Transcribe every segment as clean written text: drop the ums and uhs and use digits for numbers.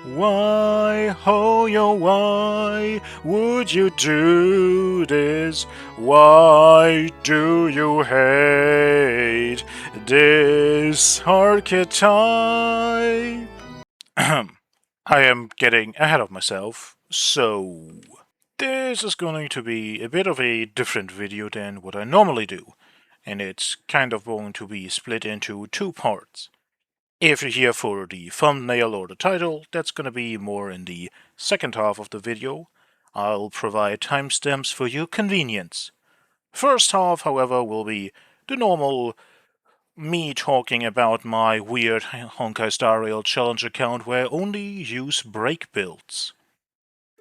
Why, oh yo, why would you do this? Why do you hate this archetype? I am getting ahead of myself, so this is going to be a bit of a different video than what I normally do, and it's kind of going to be split into two parts. If you're here for the thumbnail or the title, that's gonna be more in the second half of the video. I'll provide timestamps for your convenience. First half, however, will be the normal me talking about my weird Honkai Star Rail challenge account where I only use break builds.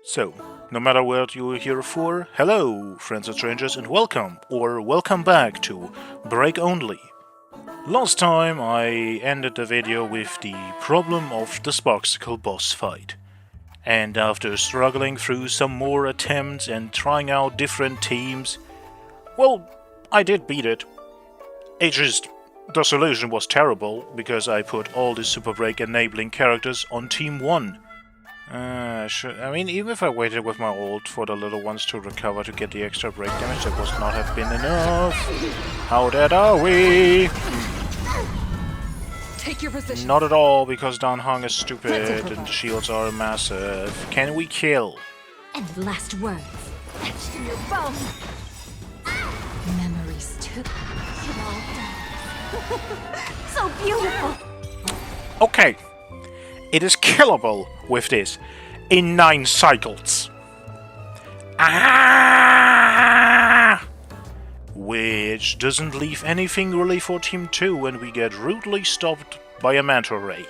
So, no matter what you're here for, hello, friends and strangers, and welcome, or welcome back to Break Only. Last time I ended the video with the problem of the Sparksicle boss fight. And after struggling through some more attempts and trying out different teams, well, I did beat it. The solution was terrible, because I put all the Super Break enabling characters on Team 1. Even if I waited with my ult for the little ones to recover to get the extra break damage, that would not have been enough. How dead are we? Take your position. Not at all, because Dan Hong is stupid and the shields are massive. Can we kill? And last words, etched in your bone. Memories too. So beautiful. Okay, it is killable with this in 9 cycles. Which doesn't leave anything really for Team 2 when we get rudely stopped by a Manta Ray.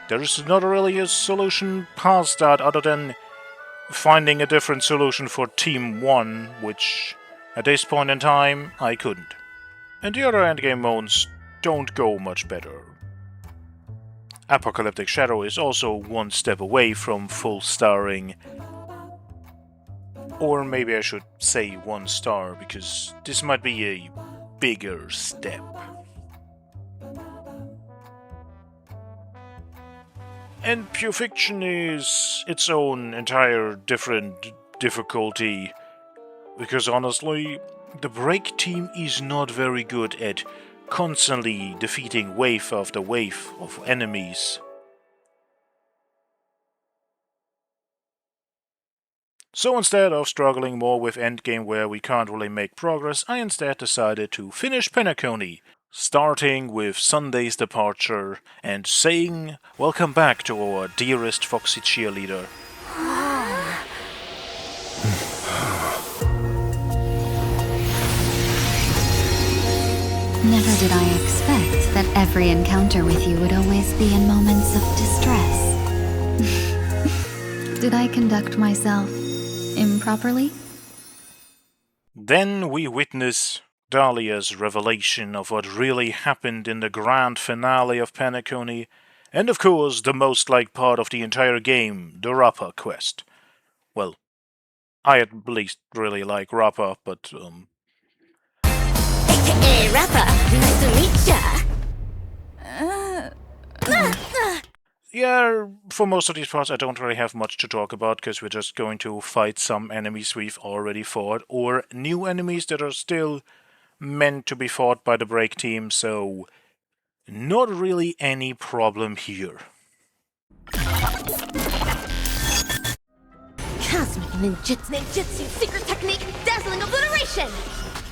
There is not really a solution past that other than finding a different solution for Team 1, which at this point in time I couldn't. And the other endgame modes don't go much better. Apocalyptic Shadow is also one step away from full starring. Or maybe I should say 1 star, because this might be a bigger step. And Pure Fiction is its own entire different difficulty, because honestly, the Break team is not very good at constantly defeating wave after wave of enemies. So instead of struggling more with endgame where we can't really make progress, I instead decided to finish Penacony, starting with Sunday's departure and saying welcome back to our dearest Foxy cheerleader. Never did I expect that every encounter with you would always be in moments of distress. Did I conduct myself improperly? Then we witness Dahlia's revelation of what really happened in the grand finale of Penacony, and of course the most liked part of the entire game, the Rappa quest. Well, I at least really like Rappa, but Hey, Rappa, nice to meet ya. yeah, for most of these parts I don't really have much to talk about, because we're just going to fight some enemies we've already fought, or new enemies that are still meant to be fought by the Break team, so not really any problem here. Cosmic ninjutsu, secret technique, dazzling obliteration.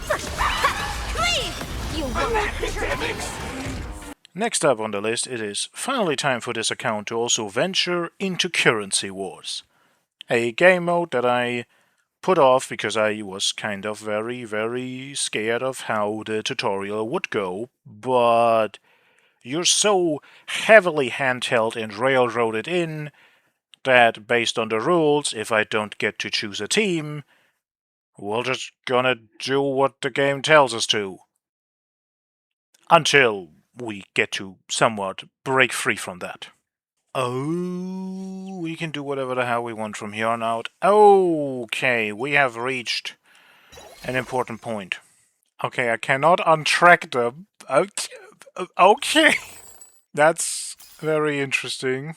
First, cleave. You won't. Next up on the list, it is finally time for this account to also venture into Currency Wars. A game mode that I put off because I was kind of very scared of how the tutorial would go, but you're so heavily handheld and railroaded in that based on the rules, if I don't get to choose a team, we're just gonna do what the game tells us to. Until we get to somewhat break free from that. Oh, we can do whatever the hell we want from here on out. Okay, we have reached an important point. Okay, I cannot untrack them. Okay. That's very interesting.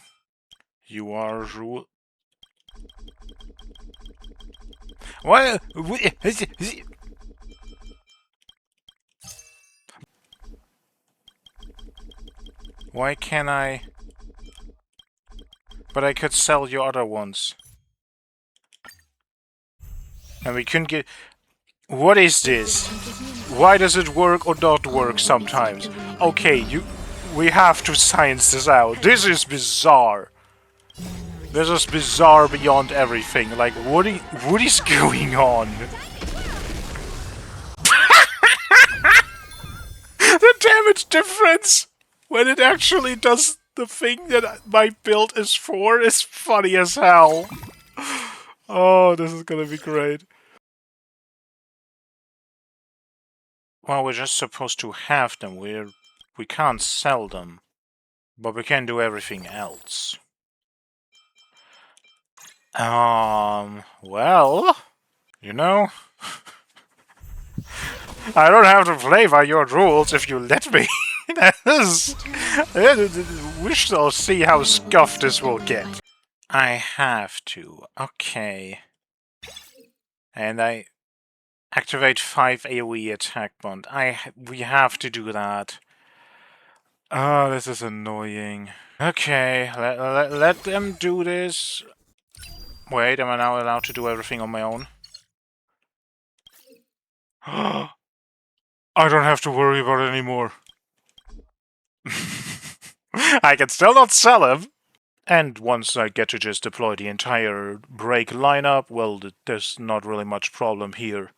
You are rule. What? Why can't I? But I could sell your other ones. And we couldn't get... What is this? Why does it work or not work sometimes? Okay, we have to science this out. This is bizarre. This is bizarre beyond everything. Like, what is going on? The damage difference when it actually does the thing that my build is for is funny as hell. Oh, this is gonna be great. Well, we're just supposed to have them. We can't sell them. But we can do everything else. Well, you know, I don't have to play by your rules if you let me. We shall see how scuffed this will get. I have to. Okay. And I activate 5 AoE attack bond. We have to do that. Oh, this is annoying. Okay, let them do this. Wait, am I now allowed to do everything on my own? I don't have to worry about it anymore. I can still not sell him. And once I get to just deploy the entire break lineup, well, there's not really much problem here.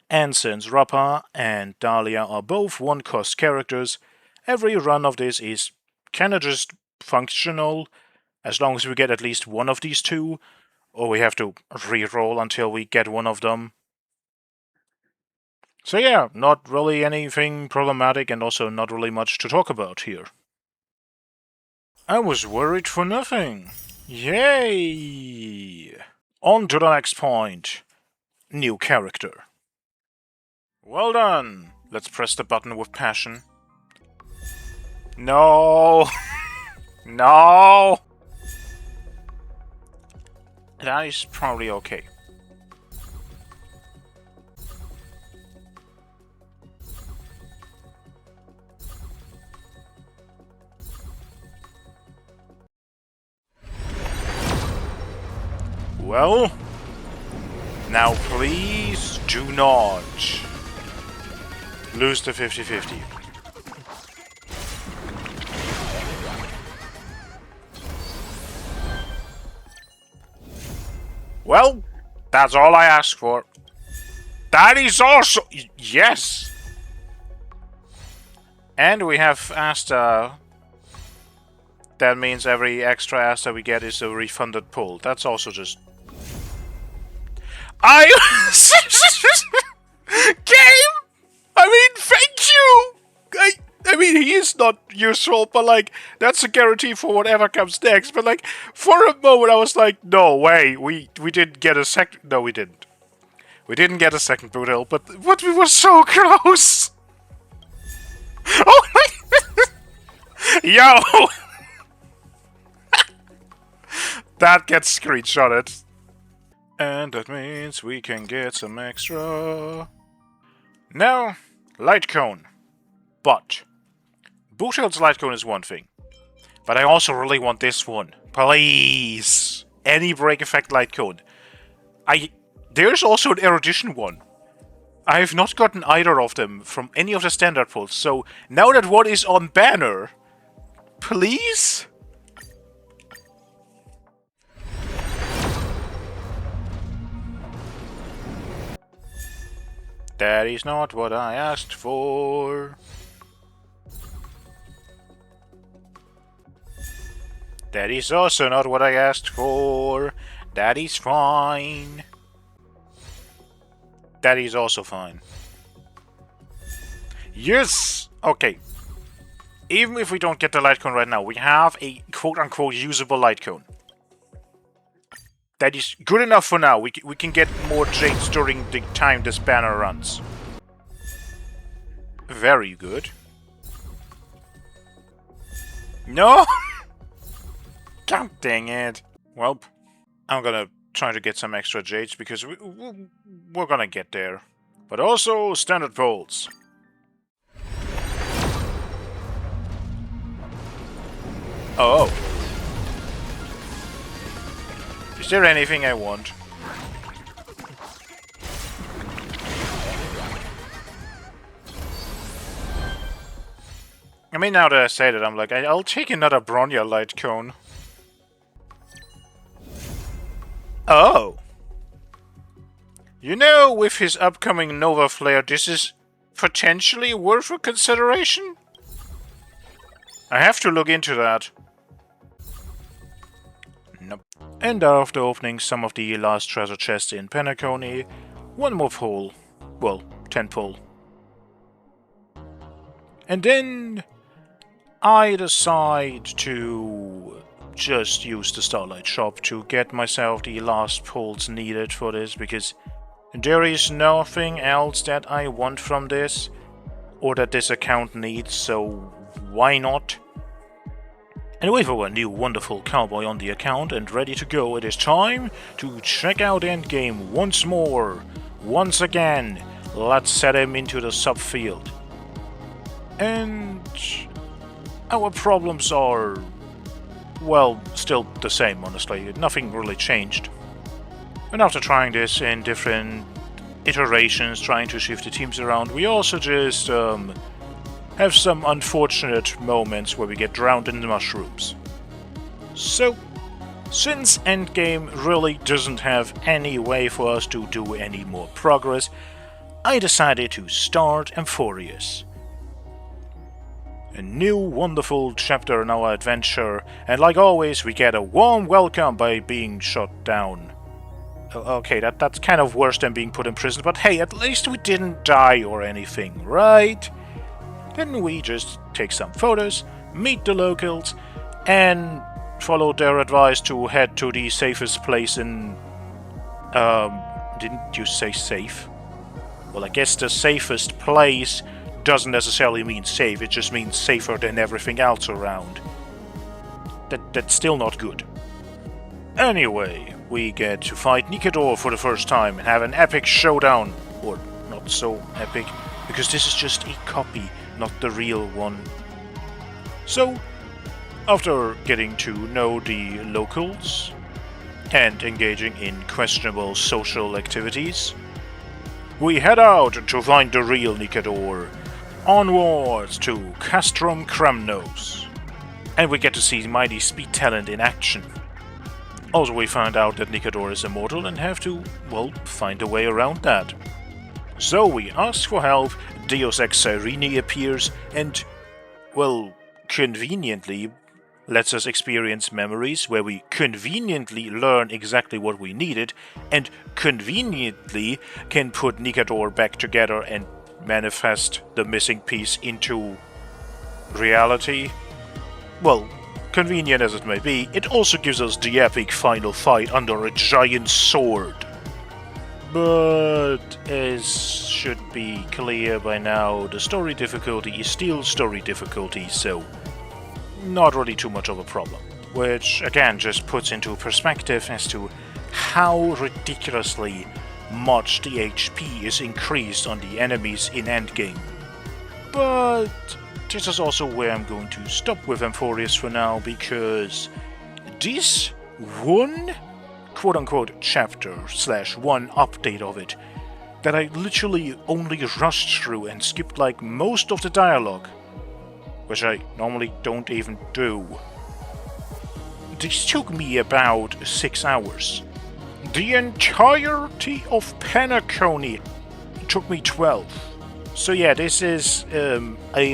And since Rappa and Dahlia are both one-cost characters, every run of this is kinda just functional, as long as we get at least one of these two, or we have to re-roll until we get one of them. So yeah, not really anything problematic and also not really much to talk about here. I was worried for nothing. Yay! On to the next point. New character. Well done! Let's press the button with passion. No! No! That is probably okay. Well, now please do not lose the 50-50. Well, that's all I ask for. That is also... Yes! And we have Asta. That means every extra Asta we get is a refunded pull. That's also just... Game! I mean, thank you! I mean, he is not useful, but like, that's a guarantee for whatever comes next. But like, for a moment I was like, no way, we didn't get a second... No, we didn't. We didn't get a second boot hill, but we were so close! Oh my... Yo! That gets screenshotted. And that means we can get some extra... Now, light cone. But Boothild's light cone is one thing. But I also really want this one. Please! Any break effect light cone. There's also an erudition one. I have not gotten either of them from any of the standard pulls, so now that one is on banner, please? That is not what I asked for. That is also not what I asked for. That is fine. That is also fine. Yes! Okay. Even if we don't get the light cone right now, we have a quote-unquote usable light cone. That is good enough for now. We can get more jades during the time this banner runs. Very good. No! God dang it. Well, I'm gonna try to get some extra jades because we're gonna get there. But also standard poles. Oh. Is there anything I want? I mean, now that I say that, I'm like, I'll take another Bronya light cone. Oh! You know, with his upcoming Nova Flare, this is potentially worth a consideration? I have to look into that. Nope. And after opening some of the last treasure chests in Penacony, one more pull. Well, 10 pull. And then I decide to just use the Starlight Shop to get myself the last pulls needed for this, because there is nothing else that I want from this, or that this account needs, so why not? And with our new wonderful cowboy on the account and ready to go, it is time to check out endgame once more. Once again, let's set him into the subfield. And our problems are, well, still the same, honestly. Nothing really changed. And after trying this in different iterations, trying to shift the teams around, we also just have some unfortunate moments where we get drowned in the mushrooms. So, since endgame really doesn't have any way for us to do any more progress, I decided to start Amphorius. A new wonderful chapter in our adventure, and like always we get a warm welcome by being shot down. Okay, that's kind of worse than being put in prison, but hey, at least we didn't die or anything, right? Then we just take some photos, meet the locals, and follow their advice to head to the safest place in... didn't you say safe? Well, I guess the safest place doesn't necessarily mean safe, it just means safer than everything else around. That's still not good. Anyway, we get to fight Nikador for the first time and have an epic showdown. Or not so epic, because this is just a copy, not the real one. So, after getting to know the locals and engaging in questionable social activities, we head out to find the real Nikador. Onwards to Castrum Kremnos. And we get to see mighty speed talent in action. Also, we find out that Nikador is immortal and have to, well, find a way around that. So we ask for help, Deus Ex Cyrene appears and, well, conveniently lets us experience memories where we conveniently learn exactly what we needed and conveniently can put Nikador back together and manifest the missing piece into reality. Well, convenient as it may be, it also gives us the epic final fight under a giant sword. But, as should be clear by now, the story difficulty is still story difficulty, so not really too much of a problem. Which, again, just puts into perspective as to how ridiculously much the HP is increased on the enemies in endgame. But this is also where I'm going to stop with Amphorius for now, because this one quote-unquote chapter / one update of it that I literally only rushed through and skipped like most of the dialogue, which I normally don't even do. This took me about 6 hours. The entirety of Penacony took me 12. So yeah, this is a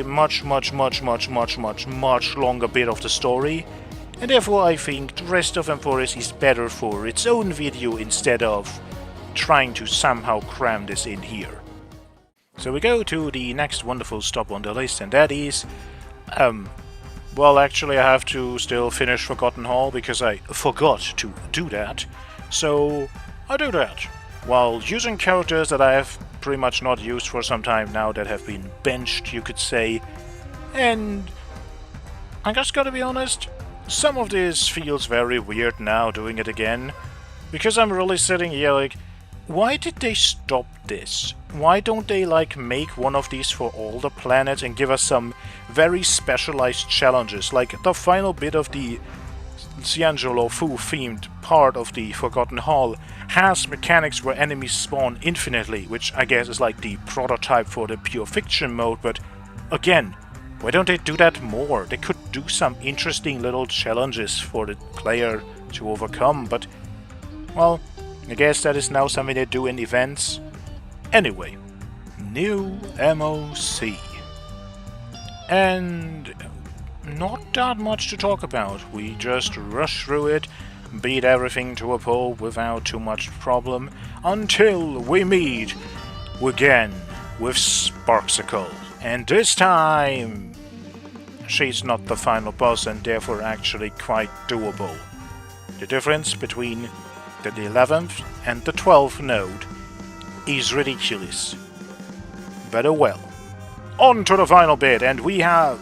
much longer bit of the story, and therefore I think the rest of Amphorius is better for its own video instead of trying to somehow cram this in here. So we go to the next wonderful stop on the list, and that is... well, actually I have to still finish Forgotten Hall because I forgot to do that. So I do that, while using characters that I have pretty much not used for some time now, that have been benched, you could say. And I just gotta be honest, some of this feels very weird now doing it again, because I'm really sitting here like, why did they stop this? Why don't they like make one of these for all the planets and give us some very specialized challenges, like the final bit of the Ciangelo Fu themed part of the Forgotten Hall has mechanics where enemies spawn infinitely, which I guess is like the prototype for the pure fiction mode, but again, why don't they do that more? They could do some interesting little challenges for the player to overcome, but, well, I guess that is now something they do in events. Anyway, new MOC. And not that much to talk about. We just rush through it, beat everything to a pulp without too much problem, until we meet again with Sparksicle. And this time, she's not the final boss and therefore actually quite doable. The difference between the 11th and the 12th node is ridiculous. But oh well. On to the final bit, and we have,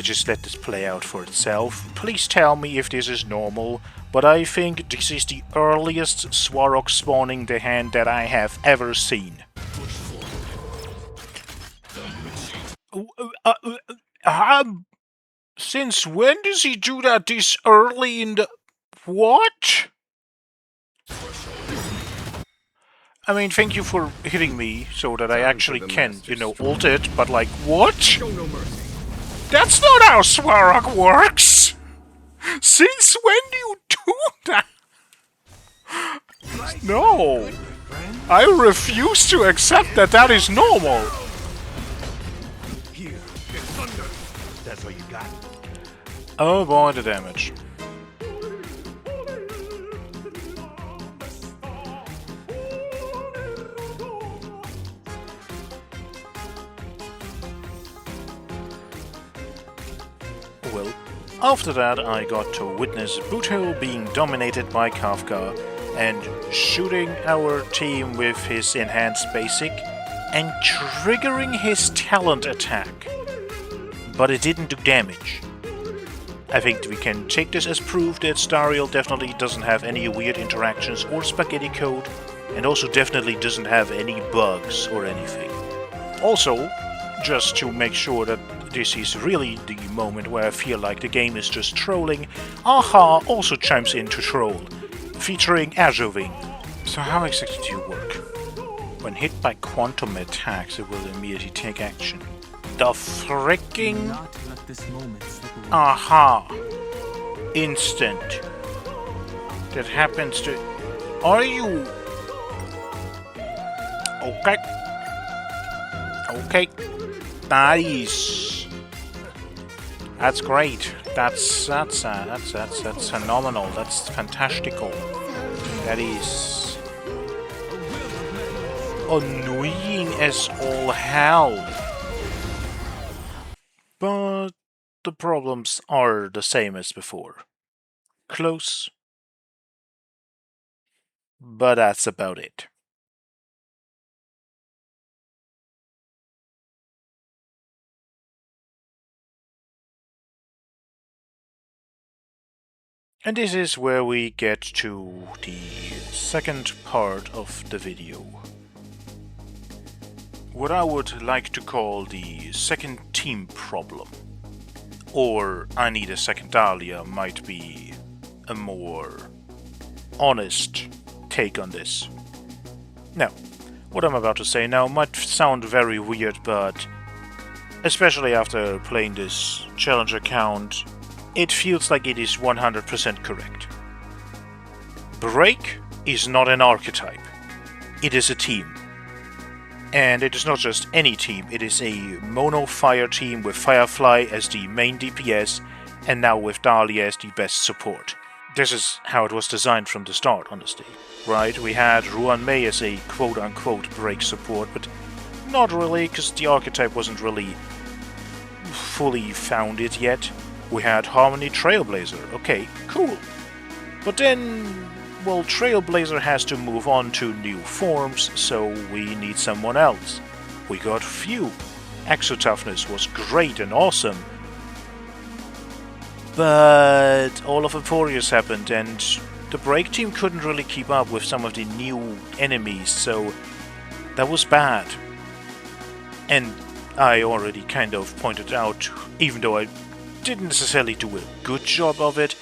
just let this play out for itself. Please tell me if this is normal, but I think this is the earliest Swarok spawning the hand that I have ever seen. Since when does he do that this early in the... What? I mean, thank you for hitting me so that I actually can, you know, ult it, but like, what? That's not how Swarok works! Since when do you do that? No! I refuse to accept that that is normal! Here, get thunder. That's what you got. Oh boy, the damage. Well, after that I got to witness Buto being dominated by Kafka and shooting our team with his enhanced basic and triggering his talent attack. But it didn't do damage. I think we can take this as proof that Stariel definitely doesn't have any weird interactions or spaghetti code, and also definitely doesn't have any bugs or anything. Also, just to make sure that this is really the moment where I feel like the game is just trolling, Aha also chimes in to troll, featuring Azure Wing. So how exactly do you work? When hit by quantum attacks, it will immediately take action. The freaking Aha instant that happens to... Are you... Okay. Okay. Nice. That's great. That's phenomenal. That's fantastical. That is annoying as all hell. But the problems are the same as before. Close. But that's about it. And this is where we get to the second part of the video. What I would like to call the second team problem. Or I need a second Dahlia might be a more honest take on this. Now, what I'm about to say now might sound very weird, but especially after playing this challenge account, it feels like it is 100% correct. Break is not an archetype. It is a team. And it is not just any team, it is a mono fire team with Firefly as the main DPS and now with Dahlia as the best support. This is how it was designed from the start, honestly. Right, we had Ruan Mei as a quote-unquote break support, but not really, because the archetype wasn't really fully founded yet. We had Harmony Trailblazer, okay, cool. But then, well, Trailblazer has to move on to new forms, so we need someone else. We got Few. Exo Toughness was great and awesome. But all of Emporius happened, and the break team couldn't really keep up with some of the new enemies, so that was bad. And I already kind of pointed out, even though I didn't necessarily do a good job of it,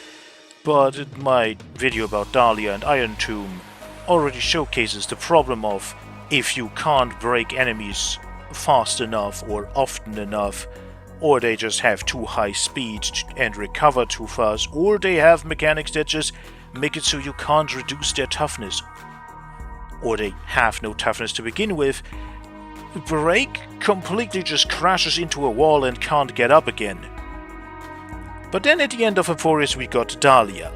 but my video about Dahlia and Iron Tomb already showcases the problem of if you can't break enemies fast enough or often enough, or they just have too high speed and recover too fast, or they have mechanics that just make it so you can't reduce their toughness, or they have no toughness to begin with, Break completely just crashes into a wall and can't get up again. But then at the end of Emporius we got Dahlia.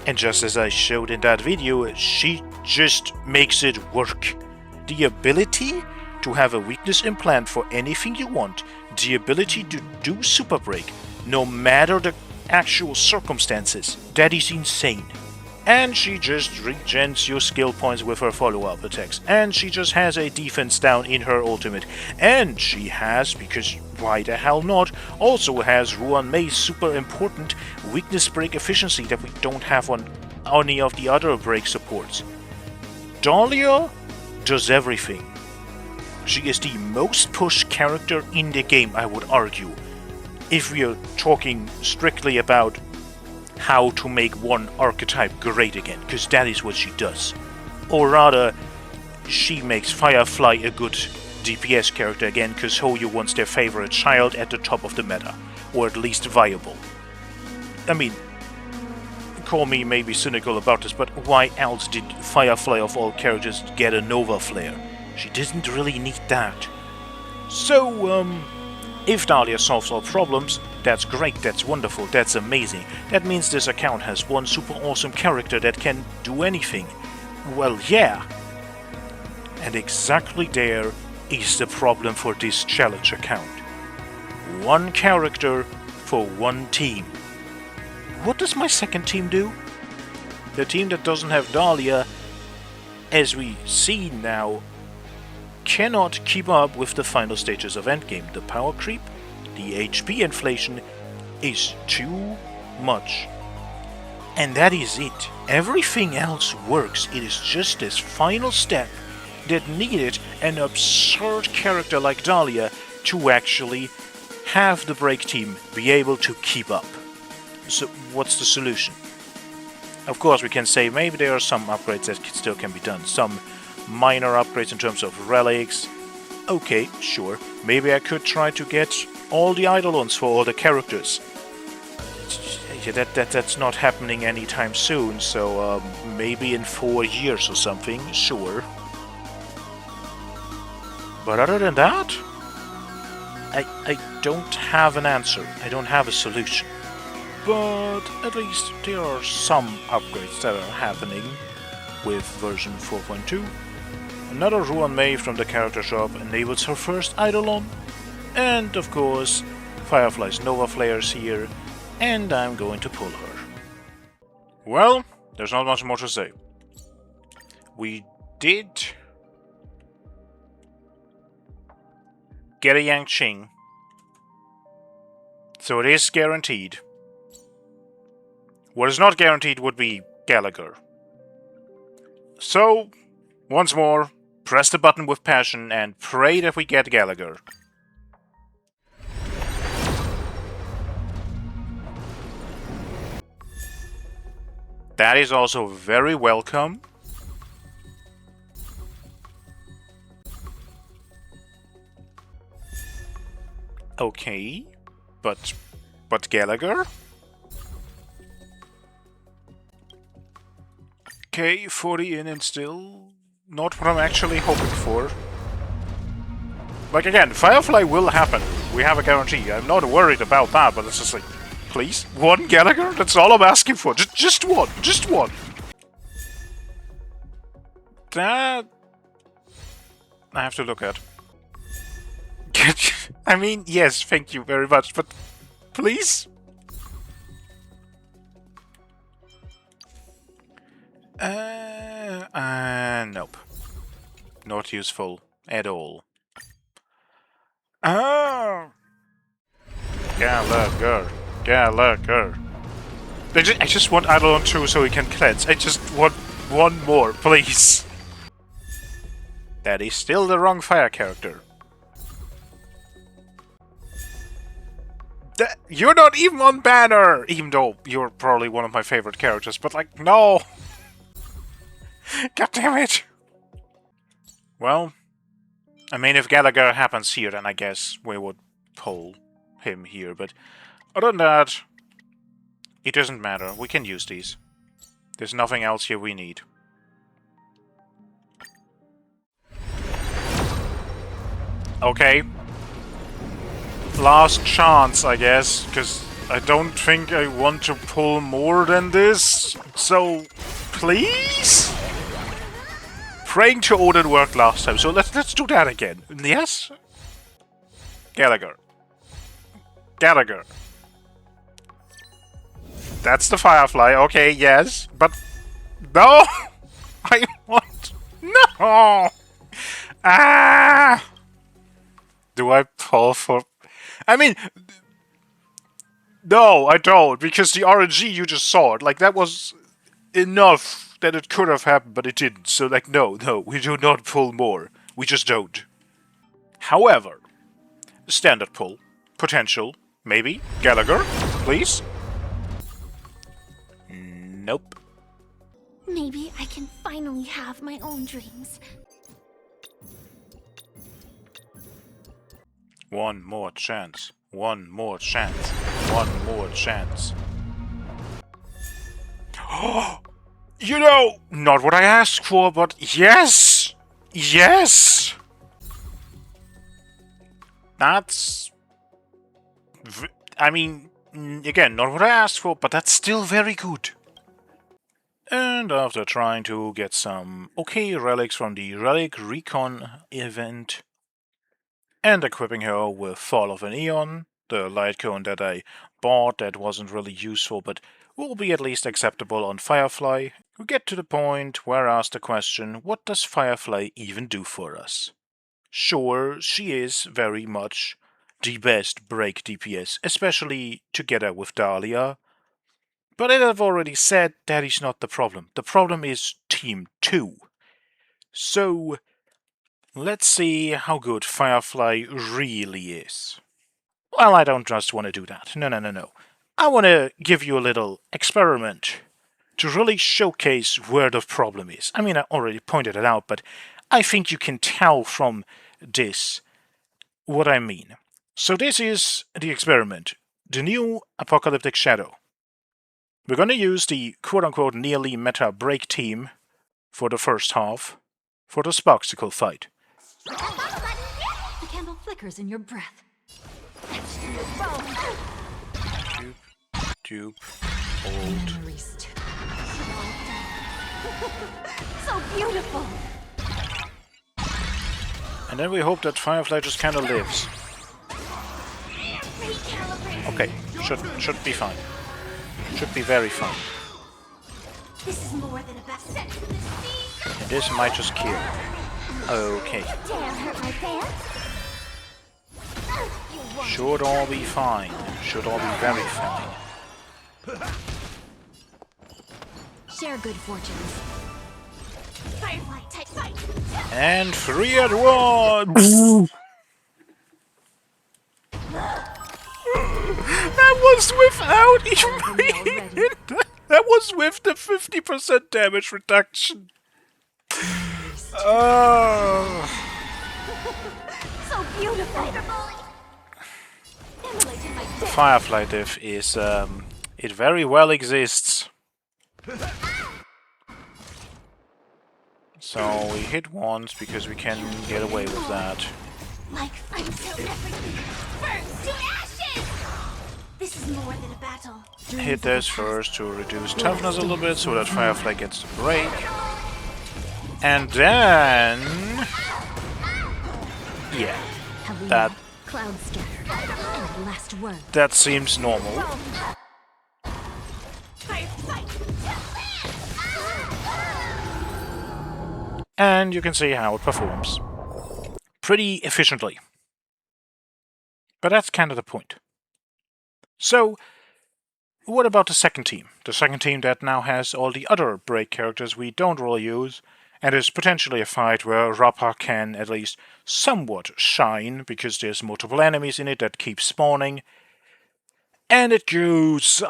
And just as I showed in that video, she just makes it work. The ability to have a weakness implant for anything you want, the ability to do Super Break, no matter the actual circumstances, that is insane. And she just regens your skill points with her follow-up attacks. And she just has a defense down in her ultimate. And she has, because why the hell not, also has Ruan Mei's super important weakness break efficiency that we don't have on any of the other break supports. Dahlia does everything. She is the most pushed character in the game, I would argue. If we are talking strictly about how to make one archetype great again, because that is what she does. Or rather, she makes Firefly a good DPS character again, because Hoyo wants their favorite child at the top of the meta, or at least viable. I mean, call me maybe cynical about this, but why else did Firefly of all characters get a Nova Flare? She didn't really need that. So, if Dahlia solves all problems, that's great, that's wonderful, that's amazing. That means this account has one super awesome character that can do anything. Well, yeah. And exactly there is the problem for this challenge account. One character for one team. What does my second team do? The team that doesn't have Dahlia, as we see now, cannot keep up with the final stages of endgame. The power creep, the HP inflation is too much. And that is it. Everything else works. It is just this final step that needed an absurd character like Dahlia to actually have the break team be able to keep up. So what's the solution? Of course we can say maybe there are some upgrades that still can be done. Some minor upgrades in terms of relics. Okay, sure. Maybe I could try to get all the Eidolons for all the characters. That's not happening anytime soon, so maybe in 4 years or something, sure. But other than that, I don't have an answer. I don't have a solution. But at least there are some upgrades that are happening with version 4.2. Another Ruan Mei from the character shop enables her first Eidolon. And of course, Firefly's Nova Flares here, and I'm going to pull her. Well, there's not much more to say. We did get a Yang Qing, so it is guaranteed. What is not guaranteed would be Gallagher. So, once more, press the button with passion and pray that we get Gallagher. That is also very welcome. Okay, but Gallagher? Okay, 40 in and still not what I'm actually hoping for. Like again, Firefly will happen. We have a guarantee. I'm not worried about that, but it's just like, please, one Gallagher? That's all I'm asking for. Just one. Just one. That I have to look at. I mean, yes, thank you very much, but please? Nope. Not useful at all. Ah! Gallagher. Gallagher. I just want Eidolon 2 so he can cleanse. I just want one more, please. That is still the wrong fire character. You're not even on banner! Even though you're probably one of my favorite characters, but like, no! God damn it! Well, I mean, if Gallagher happens here, then I guess we would pull him here, but other than that, it doesn't matter. We can use these. There's nothing else here we need. Okay. Last chance, I guess, because I don't think I want to pull more than this. So, please? Praying to Odin worked last time, so let's do that again. Yes? Gallagher. Gallagher. That's the Firefly, okay, yes, but no! I want... No! Ah! Do I pull for... I mean... No, I don't, because the RNG you just saw it, like, that was enough that it could have happened, but it didn't. So, like, no, we do not pull more. We just don't. However, standard pull, potential, maybe, Gallagher, please? Nope. Maybe I can finally have my own dreams. One more chance. One more chance. One more chance. You know, not what I asked for, but yes! Yes! That's... I mean, again, not what I asked for, but that's still very good. And after trying to get some okay relics from the Relic Recon event, and equipping her with Fall of an Aeon, the light cone that I bought that wasn't really useful but will be at least acceptable on Firefly, we get to the point where I ask the question, what does Firefly even do for us? Sure, she is very much the best break DPS, especially together with Dahlia, but as I've already said, that is not the problem. The problem is Team 2. So, let's see how good Firefly really is. Well, I don't just want to do that. No. I want to give you a little experiment to really showcase where the problem is. I mean, I already pointed it out, but I think you can tell from this what I mean. So this is the experiment. The new Apocalyptic Shadow. We're going to use the quote-unquote nearly meta break team for the first half for the Sparksicle fight. The candle flickers in your breath. Etched in your bone. Dupe, hold. Memories too. So beautiful. And then we hope that Firefly just kind of lives. Okay, should be fine. Should be very fine. This is more than a best set. And this might just kill. Okay. Dare hurt my fans? Should all be fine. Should all be very fine. Share good fortunes. Firefly type fight. And 3 at 1! That was without even... That was with the 50% damage reduction. Oh. So beautiful. The Firefly diff is, it very well exists. So we hit once because we can get away with that. Like until everything burns to ashes. This is more than a battle. Hit this first to reduce toughness a little bit so that Firefly gets the break. And then... yeah, that... Cloud scatter. And last word. that seems normal. And you can see how it performs. Pretty efficiently. But that's kind of the point. So, what about the second team? The second team that now has all the other break characters we don't really use, and is potentially a fight where Rappa can at least somewhat shine, because there's multiple enemies in it that keep spawning. And it goes,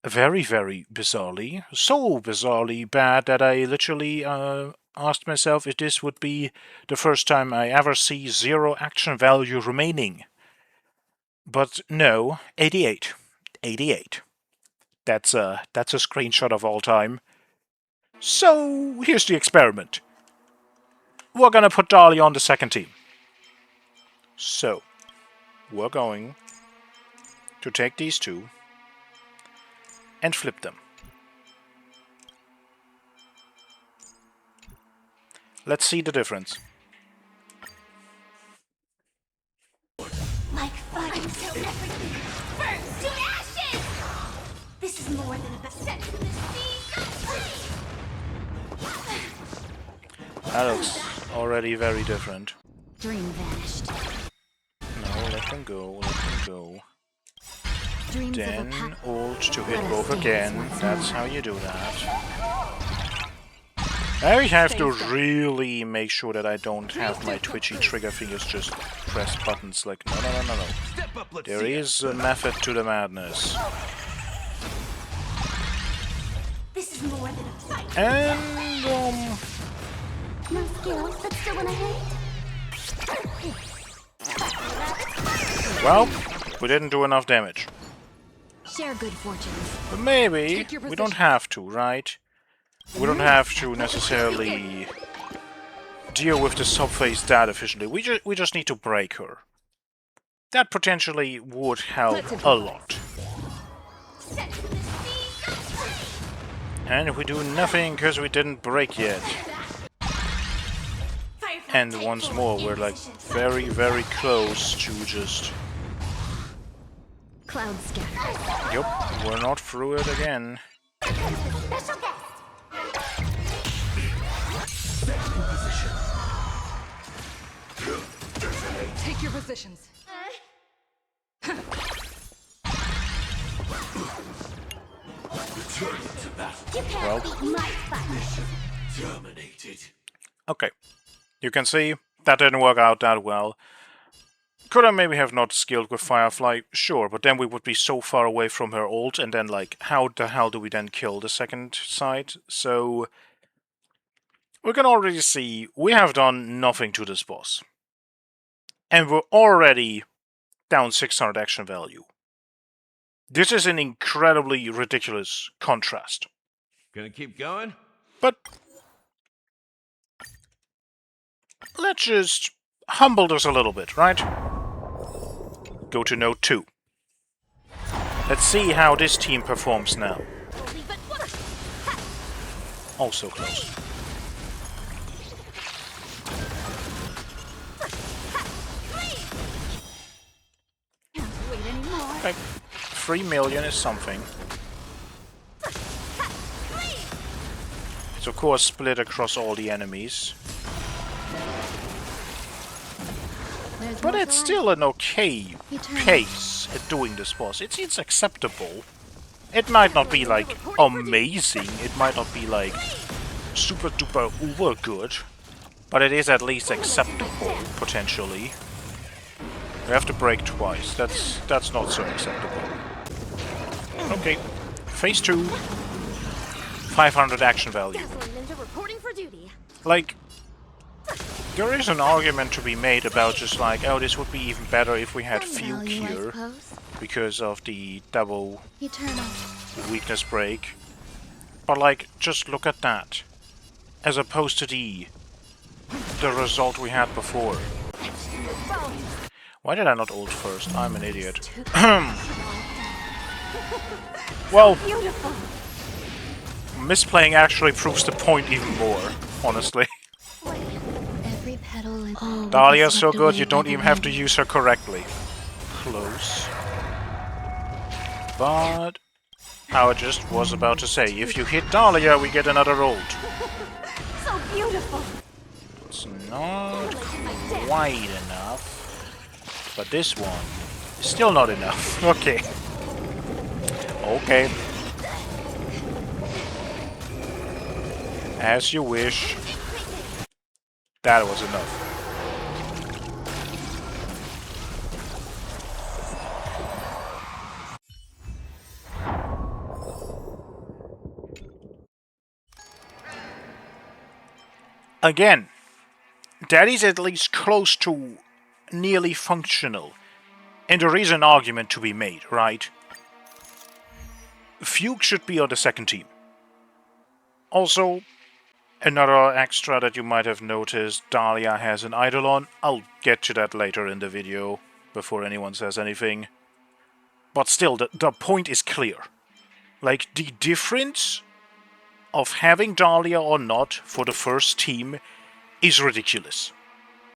very, very bizarrely. So bizarrely bad that I literally asked myself if this would be the first time I ever see 0 action value remaining. But no, 88. 88. That's a screenshot of all time. So here's the experiment. We're gonna put Dahlia on the second team. So, we're going to take these two and flip them. Let's see the difference. Like fire until everything burns to ashes! This is more than a set to the sea. That looks already very different. Dream vanished. No, let them go, let them go. Dreams of a Then path. ult to hit Let us both dance again. once That's more. how you do that. I have to really make sure that I don't have my twitchy trigger fingers just press buttons like no. Step up, let's There see it. is a method to the madness. This is more than a fight. And No skills, but still wanna hate? well, we didn't do enough damage. Share good fortunes. But maybe Take your we don't position. have to, right? We don't have to necessarily deal with the subphase that efficiently. We just need to break her. That potentially would help a lot. Set to the sea. And we do nothing because we didn't break yet. Firefly And take once forward more, in we're like position. very, very close to just... Cloud scatter. Yup, we're not through it again. Special guest. Take your positions. You can't beat my fight. Terminated. Okay. You can see, that didn't work out that well. Could I maybe have not skilled with Firefly? Sure, but then we would be so far away from her ult, and then, like, how the hell do we then kill the second side? So, we can already see we have done nothing to this boss. And we're already down 600 action value. This is an incredibly ridiculous contrast. Gonna keep going? But let's just humble this a little bit, right? Go to node 2. Let's see how this team performs now. Also close. Can't wait anymore. Okay. 3 million is something. It's of course split across all the enemies. There's But more it's to still an okay Eternal. pace at doing this boss. It's acceptable. It might not be like amazing, it might not be like super duper uber good, but it is at least acceptable, potentially. We have to break twice, that's not so acceptable. Okay, phase 2, 500 action value. Dazzling Ninja reporting for duty. Like, there is an argument to be made about just like, oh, this would be even better if we had Some Fuke value, I here, suppose. because of the double Eternal. weakness break. But like, just look at that. As opposed to the result we had before. Why did I not ult first? I'm an idiot. Well, Beautiful. misplaying actually proves the point even more, honestly. Every petal is all Dahlia's so swept good away you by don't the even have to wind. use her correctly. Close. But I just was about to say, if you hit Dahlia, we get another ult. So beautiful. It's not quite enough. But this one is still not enough. Okay. Okay. As you wish. That was enough. Again, that is at least close to nearly functional. And there is an argument to be made, right? Fugue should be on the second team. Also, another extra that you might have noticed, Dahlia has an Eidolon. I'll get to that later in the video, before anyone says anything. But still, the point is clear. Like, the difference of having Dahlia or not for the first team is ridiculous.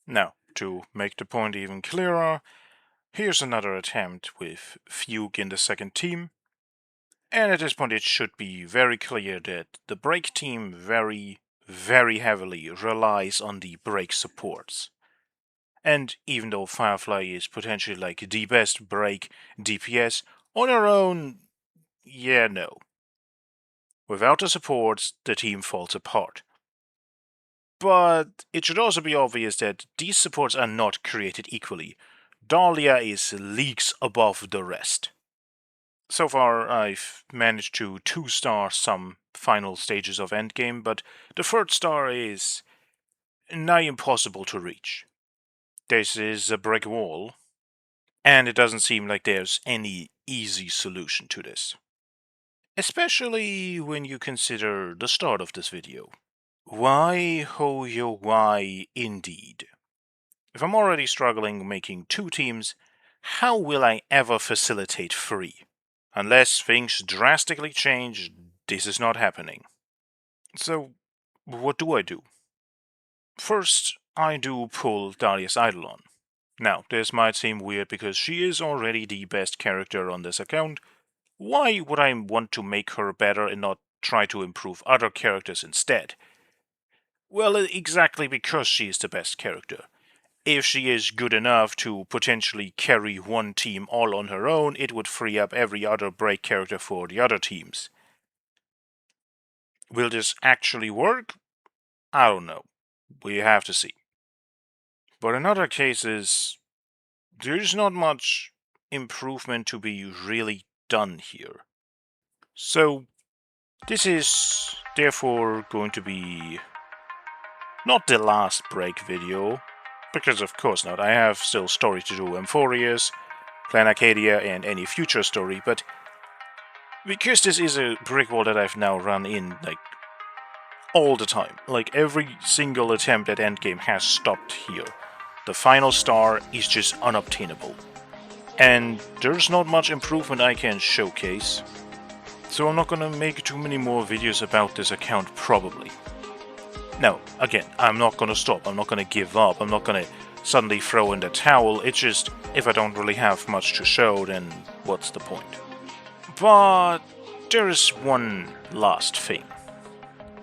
Now, to make the point even clearer, here's another attempt with Fugue in the second team. And at this point it should be very clear that the break team very heavily relies on the break supports. And even though Firefly is potentially like the best break DPS, on her own, yeah, no. Without the supports, the team falls apart. But it should also be obvious that these supports are not created equally. Dahlia is leagues above the rest. So far, I've managed to 2-star some final stages of endgame, but the 3rd star is nigh impossible to reach. This is a brick wall, and it doesn't seem like there's any easy solution to this. Especially when you consider the start of this video. Why, ho yo, why, indeed. If I'm already struggling making 2 teams, how will I ever facilitate 3? Unless things drastically change, this is not happening. So, what do? First, I do pull Dahlia's Eidolon. Now, this might seem weird because she is already the best character on this account. Why would I want to make her better and not try to improve other characters instead? Well, exactly because she is the best character. If she is good enough to potentially carry one team all on her own, it would free up every other break character for the other teams. Will this actually work? I don't know. We have to see. But in other cases, there's not much improvement to be really done here. So, this is therefore going to be not the last break video, because of course not, I have still story to do, Emphorius, Clan Arcadia, and any future story, but because this is a brick wall that I've now run in, like, all the time, like every single attempt at endgame has stopped here. The final star is just unobtainable. And there's not much improvement I can showcase, so I'm not gonna make too many more videos about this account probably. Now, again, I'm not gonna stop, I'm not gonna give up, I'm not gonna suddenly throw in the towel, it's just, if I don't really have much to show, then what's the point? But there is one last thing.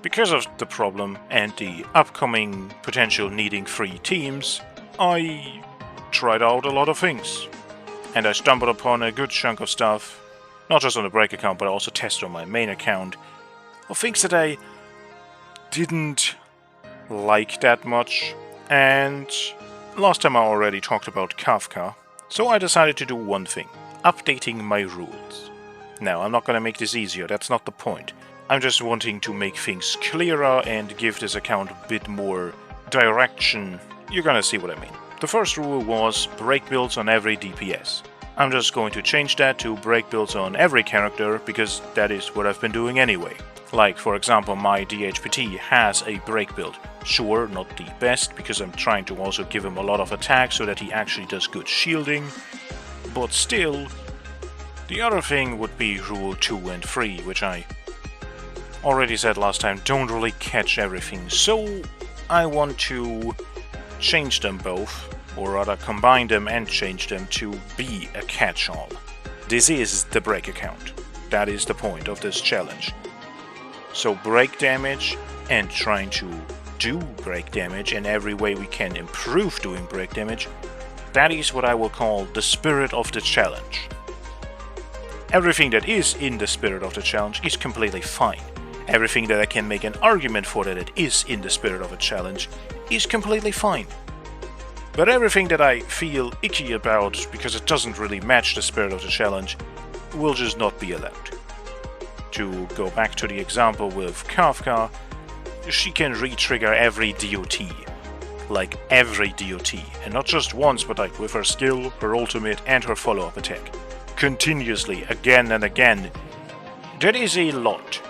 Because of the problem and the upcoming potential needing 3 teams, I tried out a lot of things. And I stumbled upon a good chunk of stuff, not just on the break account, but I also tested on my main account, of things that I didn't like that much. And last time I already talked about Kafka, so I decided to do one thing, updating my rules. Now, I'm not gonna make this easier, that's not the point. I'm just wanting to make things clearer and give this account a bit more direction. You're gonna see what I mean. The first rule was break builds on every DPS. I'm just going to change that to break builds on every character, because that is what I've been doing anyway. Like, for example, my DHPT has a break build. Sure, not the best, because I'm trying to also give him a lot of attack so that he actually does good shielding, but still. The other thing would be rule 2 and 3, which I already said last time don't really catch everything, so I want to change them both, or rather combine them and change them to be a catch-all. This is the break account. That is the point of this challenge. So break damage and trying to do break damage in every way we can improve doing break damage, that is what I will call the spirit of the challenge. Everything that is in the spirit of the challenge is completely fine. Everything that I can make an argument for that it is in the spirit of a challenge is completely fine. But everything that I feel icky about because it doesn't really match the spirit of the challenge will just not be allowed. To go back to the example with Kafka, she can re-trigger every DOT. Like every DOT. And not just once, but like with her skill, her ultimate, and her follow-up attack. Continuously, again and again. That is a lot.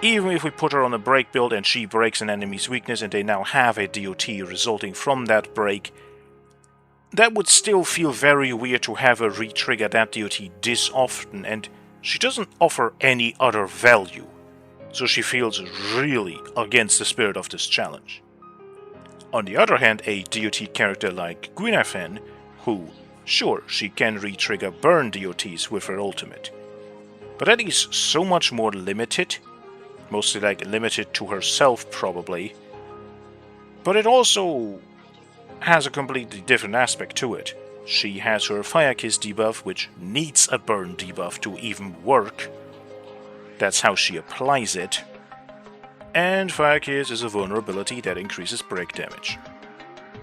Even if we put her on a break build and she breaks an enemy's weakness and they now have a DOT resulting from that break, that would still feel very weird to have her re-trigger that DOT this often, and she doesn't offer any other value. So she feels really against the spirit of this challenge. On the other hand, a DOT character like Guinevere, who, sure, she can re-trigger burn DOTs with her ultimate, but that is so much more limited, mostly like limited to herself probably, but it also has a completely different aspect to it. She has her Fire Kiss debuff, which needs a burn debuff to even work. That's how she applies it. And Fire Kiss is a vulnerability that increases break damage.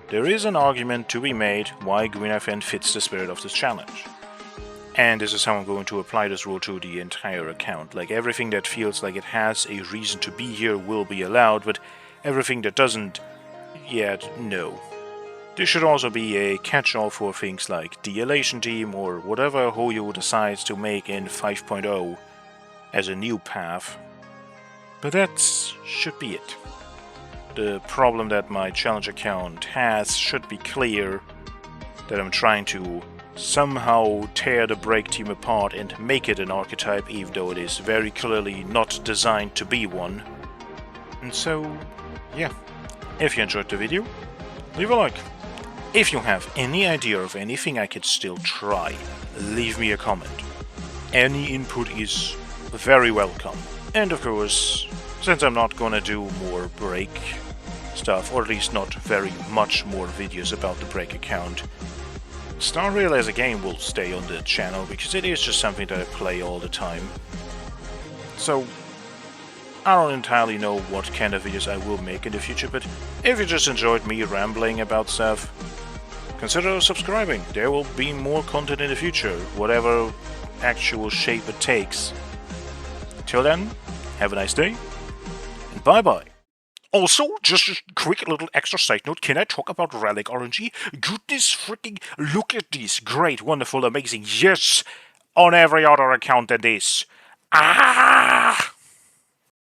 There is an argument to be made why Guinevere fits the spirit of this challenge. And this is how I'm going to apply this rule to the entire account. Like, everything that feels like it has a reason to be here will be allowed, but everything that doesn't yet, no. This should also be a catch-all for things like the Elation Team or whatever Hoyo decides to make in 5.0 as a new path. But that should be it. The problem that my challenge account has should be clear, that I'm trying to somehow tear the break team apart and make it an archetype, even though it is very clearly not designed to be one. And so, yeah, if you enjoyed the video, leave a like. If you have any idea of anything I could still try, leave me a comment. Any input is very welcome. And of course, since I'm not gonna do more break stuff, or at least not very much more videos about the break account, Star Rail as a game will stay on the channel because it is just something that I play all the time. So, I don't entirely know what kind of videos I will make in the future, but if you just enjoyed me rambling about stuff, consider subscribing. There will be more content in the future, whatever actual shape it takes. Till then, have a nice day, and bye-bye. Also, just a quick little extra side note, can I talk about Relic RNG? Goodness freaking, look at this. Great, wonderful, amazing, yes! On every other account than this. Ah!